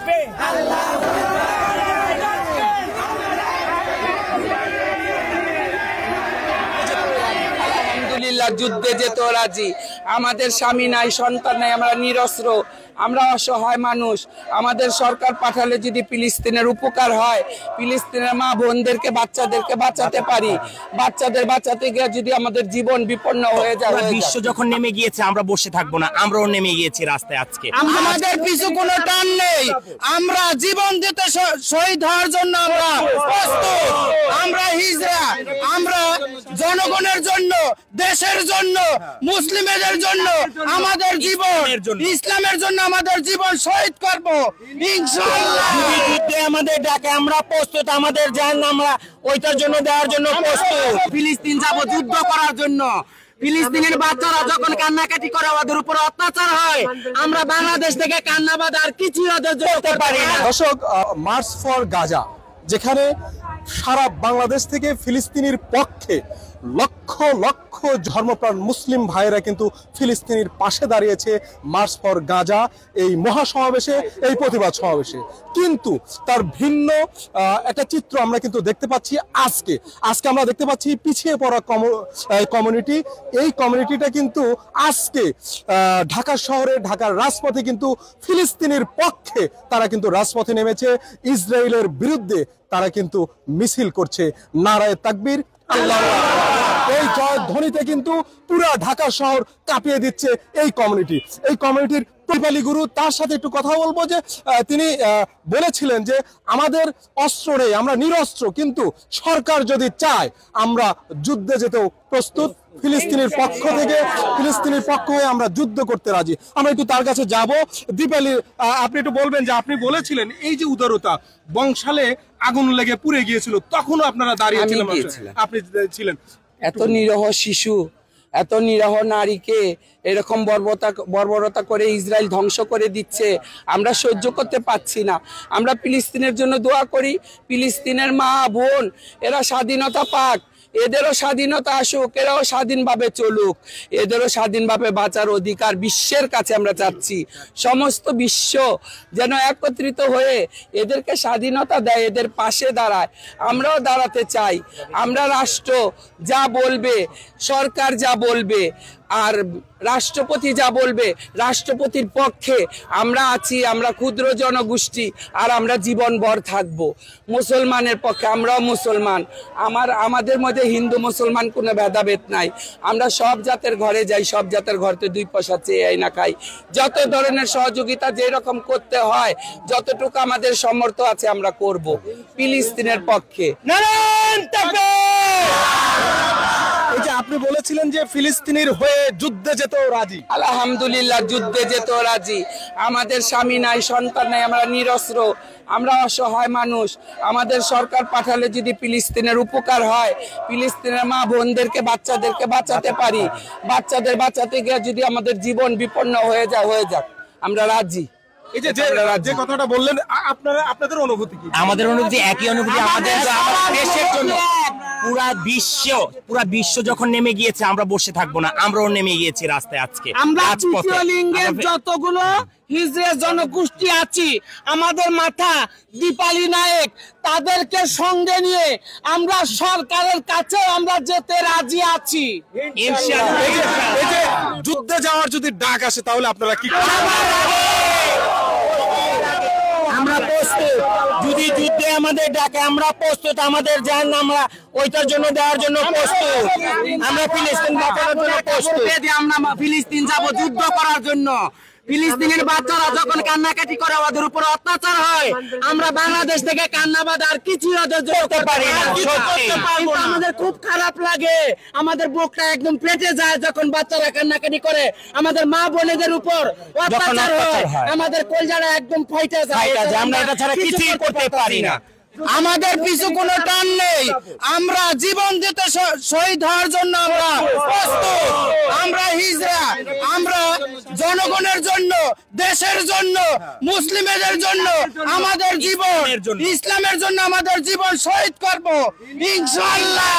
থাকবে। আলহামদুলিল্লাহ, যুদ্ধে যেতেও রাজি। আমাদের স্বামী নাই, সন্তান নাই, আমরা নিরস্ত্র, আমরা অসহায় মানুষ। আমাদের সরকার পাঠালে যদি ফিলিস্তিনের উপকার হয়, ফিলিস্তিনের মা বোনদেরকে বাচ্চাদেরকে বাঁচাতে পারি, বাচ্চাদের বাঁচাতে গিয়ে যদি আমাদের জীবন বিপন্ন হয়ে যায়। বিশ্ব যখন নেমে গিয়েছে আমরা বসে থাকবো না, আমরাও নেমে গিয়েছি রাস্তায়। আজকে আমাদের পিছু কোনো টান নেই, আমরা জীবন দিতে শহীদ হওয়ার জন্য আমরা প্রস্তুত। আমরা হিজড়া, আমরা জনগণের জন্য, দেশের জন্য, মুসলিমদের জন্য আমাদের জীবন, ইসলামের জন্য আমাদের জীবন শহীদ করব ইনশাআল্লাহ। যুদ্ধে আমাদের ডাকে আমরা প্রস্তুত, আমাদের জান আমরা ওইটার জন্য দেওয়ার জন্য প্রস্তুত। ফিলিস্তিন যাব যুদ্ধ করার জন্য। ফিলিস্তিনের বাচ্চারা যখন কান্নাকাটি করে, ওদের উপর অত্যাচার হয়, আমরা বাংলাদেশ থেকে কান্না বাদ আর কিছু ওদের করতে পারি না। দর্শক, মার্চ ফর গাজা, যেখানে সারা বাংলাদেশ থেকে ফিলিস্তিনির পক্ষে লক্ষ লক্ষ ধর্মপ্রাণ মুসলিম ভাইয়েরা কিন্তু ফিলিস্তিনির পাশে দাঁড়িয়েছে মার্চ ফর গাজা এই মহাসমাবেশে, এই প্রতিবাদ সমাবেশে। কিন্তু তার ভিন্ন একটা চিত্র আমরা কিন্তু দেখতে পাচ্ছি আজকে আমরা দেখতে পাচ্ছি পিছিয়ে পড়া কমিউনিটি। এই কমিউনিটিটা কিন্তু আজকে ঢাকা শহরে, ঢাকার রাজপথে কিন্তু ফিলিস্তিনির পক্ষে তারা কিন্তু রাজপথে নেমেছে, ইসরায়েলের বিরুদ্ধে তারা কিন্তু মিছিল করছে, নারায়ে তাকবীর, আল্লাহু আকবার। এই জয় ধ্বনিতে কিন্তু পুরো ঢাকা শহর কাঁপিয়ে দিচ্ছে এই কমিউনিটির প্রতিপালি গুরু। তার সাথে একটু কথা বলবো যে তিনি বলেছিলেন যে আমাদের অস্ত্র নেই, আমরা নিরস্ত্র, কিন্তু সরকার যদি চায় আমরা যুদ্ধে যেতেও প্রস্তুত। ফিলিস্তিনের পক্ষ থেকে, ফিলিস্তিনের পক্ষ হয়ে আমরা যুদ্ধ করতে রাজি। আমরা একটু তার কাছে যাব। দীপালি, আপনি একটু বলবেন যে আপনি বলেছিলেন এই যে উদারতা, বংশালে আগুন লেগে পুড়ে গিয়েছিল, তখনও আপনারা দাঁড়িয়েছিলেন, আপনি ছিলেন। এত নিরহ শিশু, এত নিরহ নারীকে এরকম বর্বরতা করে ইসরায়েল ধ্বংস করে দিচ্ছে, আমরা সহ্য করতে পারছি না। আমরা ফিলিস্তিনের জন্য দোয়া করি, ফিলিস্তিনের মা বোন এরা স্বাধীনতা পাক, এদেরও স্বাধীনতা আসুক, এরাও স্বাধীনভাবে চলুক, এদেরও স্বাধীনভাবে বাঁচার অধিকার বিশ্বের কাছে আমরা চাচ্ছি। সমস্ত বিশ্ব যেন একত্রিত হয়ে এদেরকে স্বাধীনতা দেয়, এদের পাশে দাঁড়ায়। আমরাও দাঁড়াতে চাই। আমরা রাষ্ট্র যা বলবে, সরকার যা বলবে, আর রাষ্ট্রপতি যা বলবে, রাষ্ট্রপতির পক্ষে আমরা আছি। আমরা ক্ষুদ্র জনগোষ্ঠী, আর আমরা জীবনভর থাকব মুসলমানের পক্ষে। আমরাও মুসলমান, আমাদের মধ্যে হিন্দু মুসলমান কোনো ভেদাভেদ নাই। আমরা সব জাতের ঘরে যাই, সব জাতের ঘরতে দুই পয়সা চেয়ে না খাই। যত ধরনের সহযোগিতা যেরকম করতে হয়, যতটুকু আমাদের সামর্থ্য আছে আমরা করব ফিলিস্তিনের পক্ষে। এই যে আপনি বলেছিলেন যে ফিলিস্তিনির হয়ে যুদ্ধে যেতেও রাজি। আলহামদুলিল্লাহ, যুদ্ধে যেতেও রাজি। আমাদের স্বামী নাই, সন্তান নাই, আমরা নিরস্ত্র, আমরা অসহায় মানুষ। আমাদের সরকার পাঠালে যদি ফিলিস্তিনের উপকার হয়, ফিলিস্তিনের মা বোনদেরকে বাচ্চাদেরকে বাঁচাতে পারি, বাচ্চাদের বাঁচাতে গিয়ে যদি আমাদের জীবন বিপন্ন হয়ে যাক, আমরা রাজি। এই যে কথাটা বললেন, আপনাদের অনুভূতি কি? আমাদের অনুভূতি একই অনুভূতি। আমাদের দেশের জন্য পুরা বিশ্ব যখন নেমে গিয়েছে আমরা বসে থাকবো না, আমরাও নেমে গিয়েছি রাস্তায়। আজকে আমরা লিঙ্গের যতগুলো হিজড়া জনগোষ্ঠী আছি, আমাদের মাথা দীপালি নায়েক, তাদেরকে সঙ্গে নিয়ে আমরা সরকারের কাছে আমরা যেতে রাজি আছি ইনশাআল্লাহ। এই যে যুদ্ধে যাওয়ার যদি ডাক আসে, তাহলে আপনারা কি করবেন? আমরা প্রস্তুত। যদি যুদ্ধে আমাদের ডাকে আমরা প্রস্তুত, আমাদের জান আমরা ওইটার জন্য দেওয়ার জন্য প্রস্তুত। আমরা ফিলিস্তিন বাঁচানোর জন্য প্রস্তুত। আমরা ফিলিস্তিন যাব যুদ্ধ করার জন্য। ফিলিস্তিনের বাচ্চারা যখন কান্নাকাটি করে, ওদের উপর অত্যাচার হয়, আমরা বাংলাদেশ থেকে কান্না বাদ আর কিছু ওদের করতে পারি না। আমাদের খুব খারাপ লাগে, আমাদের বুকটা একদম ফেটে যায় যখন বাচ্চারা কান্নাকাটি করে, আমাদের মা বোনেদের উপর অত্যাচার হয়, আমাদের কলজাটা একদম ফাইটে যায়। আমরা এটা ছাড়া কিছুই করতে পারি না। আমাদের পিছু কোনো টান নেই, আমরা জীবন দিতে শহীদ হওয়ার জন্য আমরা প্রস্তুত। আমরা হিজড়া, আমরা জনগণের জন্য, দেশের জন্য, মুসলিমদের জন্য আমাদের জীবন, ইসলামের জন্য আমাদের জীবন শহীদ করব ইনশাআল্লাহ।